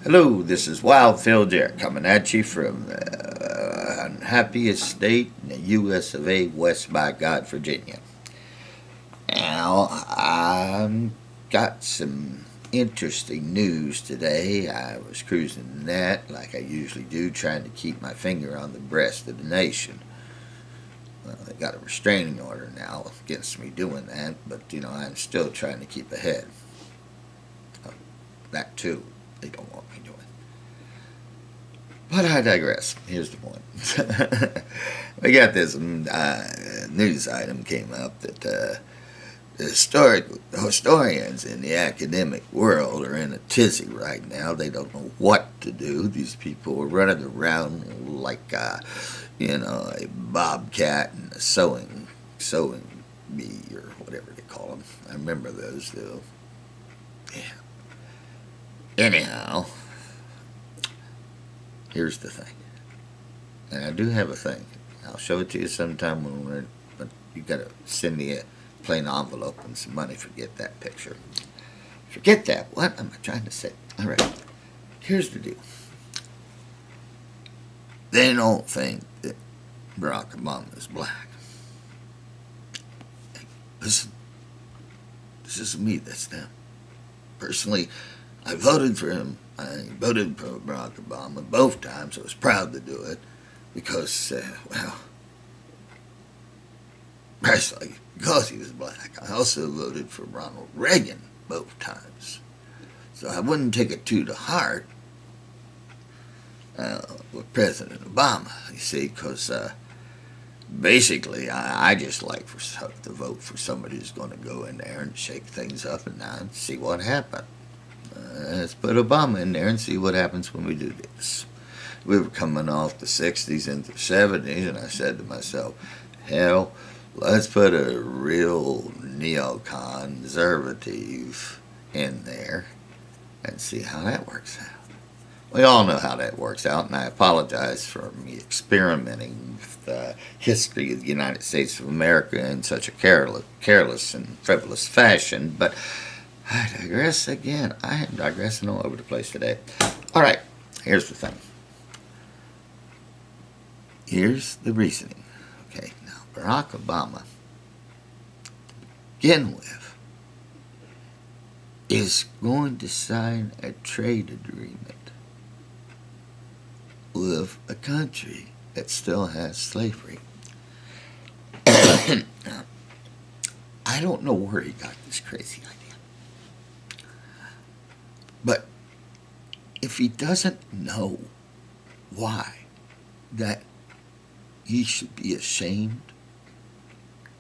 Hello, this is Wild Phil Jarrett coming at you from the unhappiest state in the U.S. of A., West by Gawd, Virginia. Now, I've got some interesting news today. I was cruising the net like I usually do, trying to keep my finger on the breast of the nation. Well, they got a restraining order now against me doing that, but, I'm still trying to keep ahead. That, too, they don't want me doing. But I digress. Here's the point. We got this news item came up that the historians in the academic world are in a tizzy right now. They don't know what to do. These people are running around like, a bobcat and a sewing bee or whatever they call them. I remember those, though. Yeah. Anyhow, here's the thing. And I do have a thing. I'll show it to you sometime but you gotta send me a plain envelope and some money. Forget that picture. Forget that. What am I trying to say? All right. Here's the deal. They don't think that Barack Obama is black. Hey, listen. This isn't me, that's them. Personally, I voted for him. I voted for Barack Obama both times. I was proud to do it because, personally, because he was black. I also voted for Ronald Reagan both times. So I wouldn't take it too to heart with President Obama, you see, because basically I just like to vote for somebody who's going to go in there and shake things up and see what happens. Let's put Obama in there and see what happens when we do this. We were coming off the 60s into the 70s, and I said to myself, hell, let's put a real neoconservative in there and see how that works out. We all know how that works out, and I apologize for me experimenting with the history of the United States of America in such a careless and frivolous fashion, but I digress again. I am digressing all over the place today. All right, here's the thing. Here's the reasoning. Okay, now Barack Obama, to begin with, is going to sign a trade agreement with a country that still has slavery. Now, I don't know where he got this crazy idea. But if he doesn't know why that he should be ashamed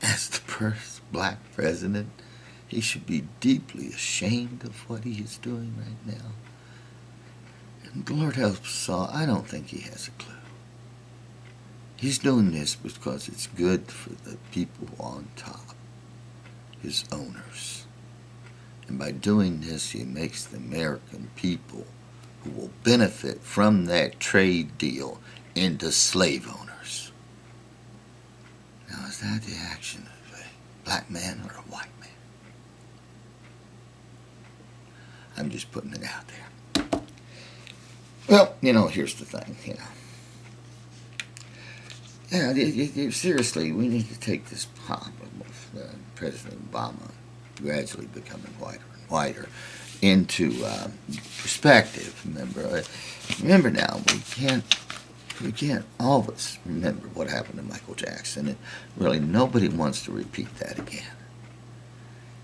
as the first black president, he should be deeply ashamed of what he is doing right now. And Lord help us all, I don't think he has a clue. He's doing this because it's good for the people on top, his owners. And by doing this, he makes the American people who will benefit from that trade deal into slave owners. Now, is that the action of a black man or a white man? I'm just putting it out there. Well, here's the thing, seriously, we need to take this problem of President Obama gradually becoming whiter and whiter into perspective. Remember now, we can't always remember what happened to Michael Jackson, and really nobody wants to repeat that again.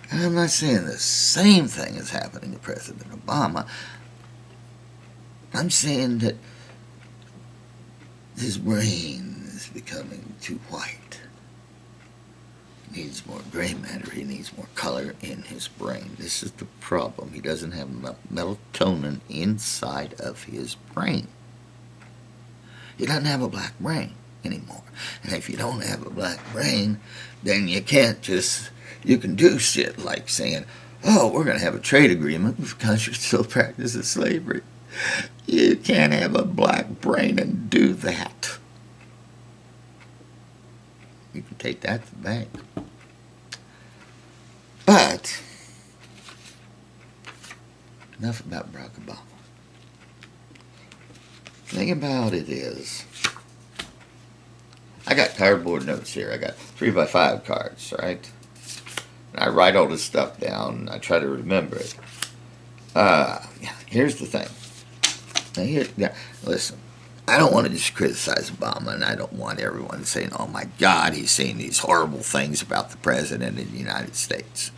And I'm not saying the same thing is happening to President Obama. I'm saying that his brain is becoming too white. He needs more gray matter. He needs more color in his brain. This is the problem. He doesn't have melatonin inside of his brain. He doesn't have a black brain anymore. And if you don't have a black brain, then you can do shit like saying, oh, we're going to have a trade agreement with countries still practices slavery. You can't have a black brain and do that. You can take that to the bank. But enough about Barack Obama. thing about it is, I got cardboard notes here. I got 3x5 cards, right? And I write all this stuff down, and I try to remember it. Here's the thing. Listen, I don't want to just criticize Obama, and I don't want everyone saying, oh my God, he's saying these horrible things about the President of the United States.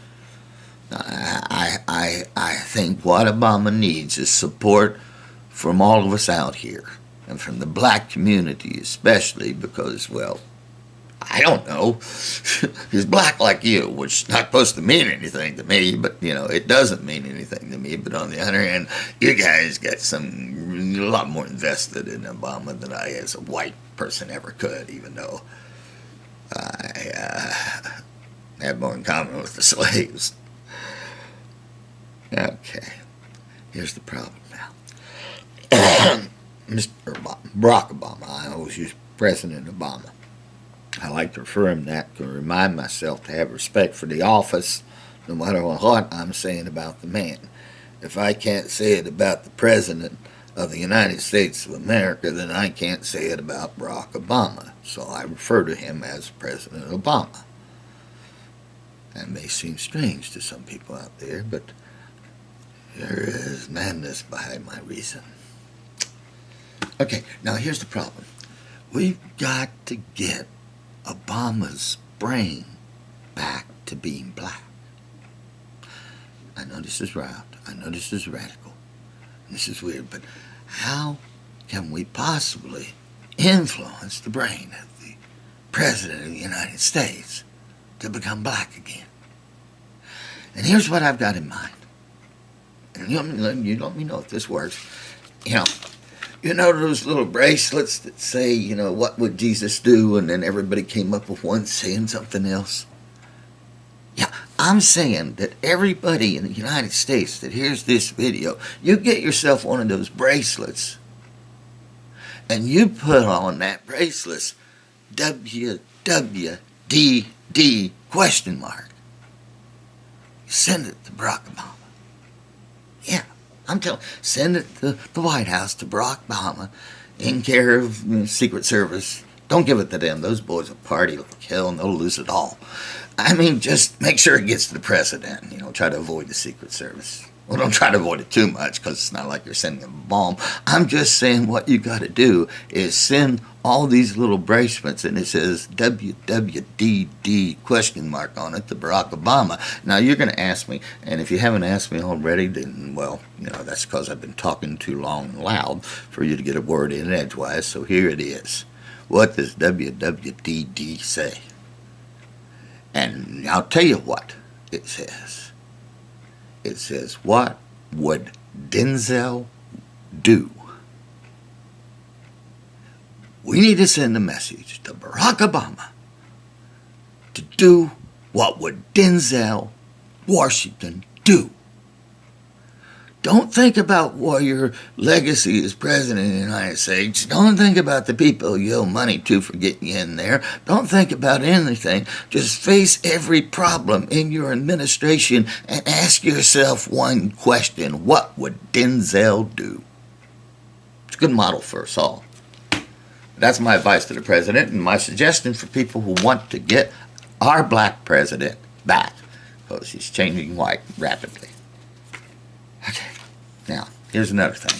I think what Obama needs is support from all of us out here, and from the black community especially, because, well, I don't know, he's black like you, which is not supposed to mean anything to me, but, it doesn't mean anything to me. But on the other hand, you guys got a lot more invested in Obama than I as a white person ever could, even though I have more in common with the slaves. Okay, here's the problem now. Mr. Barack Obama, I always use President Obama. I like to refer him that to remind myself to have respect for the office, no matter what I'm saying about the man. If I can't say it about the President of the United States of America, then I can't say it about Barack Obama. So I refer to him as President Obama. That may seem strange to some people out there, but there is madness behind my reason. Okay, now here's the problem. We've got to get Obama's brain back to being black. I know this is wild. I know this is radical. This is weird, but how can we possibly influence the brain of the President of the United States to become black again? And here's what I've got in mind. And you let me know if this works. You know those little bracelets that say, what would Jesus do? And then everybody came up with one saying something else. Yeah, I'm saying that everybody in the United States that hears this video, you get yourself one of those bracelets, and you put on that bracelet WWDD ? Send it to Barack Obama. Yeah. I'm telling you, send it to the White House, to Barack Obama, in care of Secret Service. Don't give it to them. Those boys will party like hell and they'll lose it all. I mean, just make sure it gets to the President. Try to avoid the Secret Service. Well, don't try to avoid it too much, because it's not like you're sending a bomb. I'm just saying what you got to do is send all these little bracelets, and it says WWDD ? On it to Barack Obama. Now, you're going to ask me, and if you haven't asked me already, then, well, that's because I've been talking too long and loud for you to get a word in edgewise, so here it is. What does WWDD say? And I'll tell you what it says. It says, what would Denzel do? We need to send a message to Barack Obama to do what would Denzel Washington do. Don't think about what your legacy as President of the United States. Don't think about the people you owe money to for getting you in there. Don't think about anything. Just face every problem in your administration and ask yourself one question. What would Denzel do? It's a good model for us all. That's my advice to the President, and my suggestion for people who want to get our black president back, because he's changing white rapidly. Okay, now, here's another thing.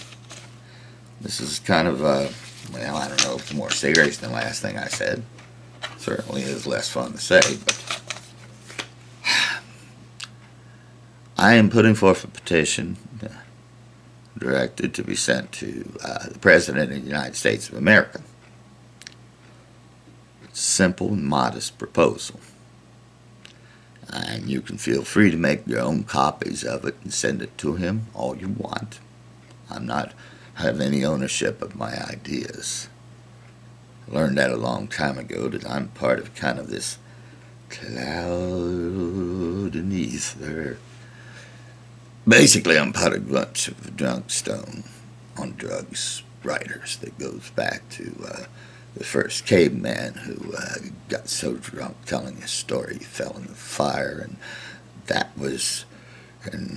This is kind of, I don't know, it's more serious than the last thing I said. Certainly is less fun to say, but I am putting forth a petition directed to be sent to the President of the United States of America. It's a simple and modest proposal. And you can feel free to make your own copies of it and send it to him all you want. I'm not have any ownership of my ideas. I learned that a long time ago, that I'm part of kind of this cloud and ether. Basically, I'm part of a bunch of drunk stone on drugs writers that goes back to the first caveman who got so drunk telling his story he fell in the fire, and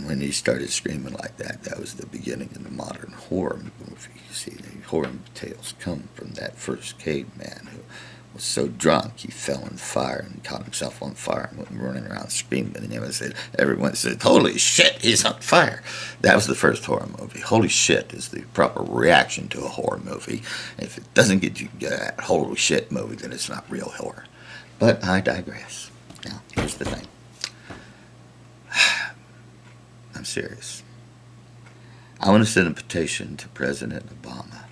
when he started screaming like that, that was the beginning of the modern horror movie. You see, they horror tales come from that first caveman who was so drunk he fell in the fire and caught himself on fire and went running around screaming, and everyone said, "Holy shit, he's on fire!" That was the first horror movie. Holy shit is the proper reaction to a horror movie. If it doesn't get you that holy shit movie, then it's not real horror. But I digress. Now, here's the thing. I'm serious. I want to send a petition to President Obama.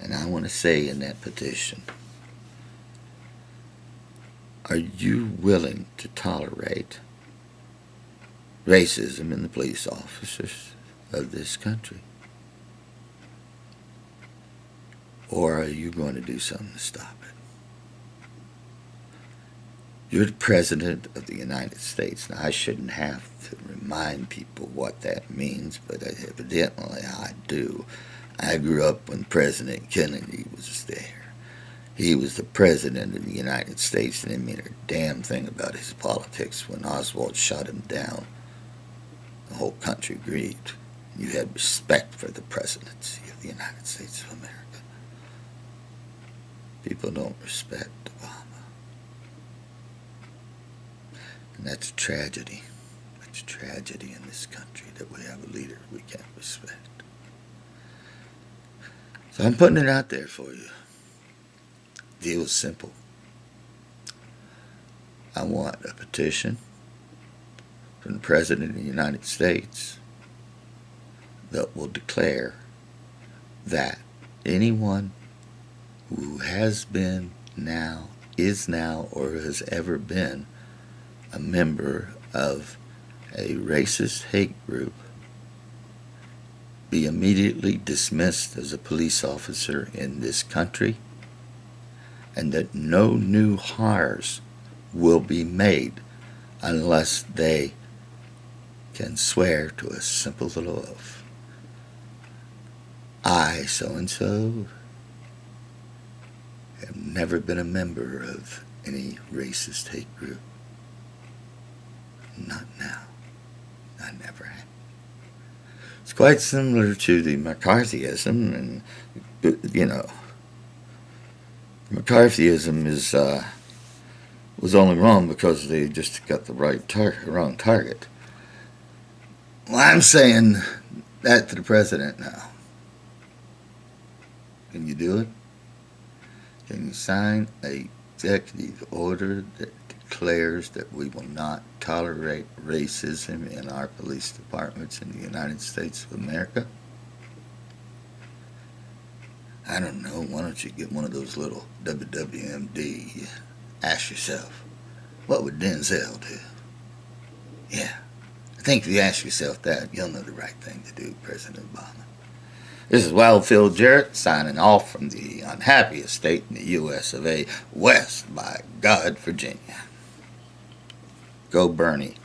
And I want to say in that petition, are you willing to tolerate racism in the police officers of this country? Or are you going to do something to stop it? You're the President of the United States. Now, I shouldn't have to remind people what that means, but evidently I do. I grew up when President Kennedy was there. He was the President of the United States, and didn't mean a damn thing about his politics. When Oswald shot him down, the whole country grieved. You had respect for the presidency of the United States of America. People don't respect Obama. And that's a tragedy. It's a tragedy in this country that we have a leader we can't respect. So I'm putting it out there for you. The deal is simple. I want a petition from the President of the United States that will declare that anyone who has been now, is now, or has ever been a member of a racist hate group be immediately dismissed as a police officer in this country, and that no new hires will be made unless they can swear to a simple little oath. I, so-and-so, have never been a member of any racist hate group. Not now. I never have. It's quite similar to the McCarthyism, and McCarthyism was only wrong because they just got the wrong target. Well, I'm saying that to the president now. Can you do it? Can you sign a executive order that declares that we will not tolerate racism in our police departments in the United States of America? I don't know. Why don't you get one of those little WWMD? Ask yourself, what would Denzel do? Yeah. I think if you ask yourself that, you'll know the right thing to do, President Obama. This is Wildfield Jarrett signing off from the unhappiest state in the U.S. of A., west by Gawd, Virginia. Go Bernie.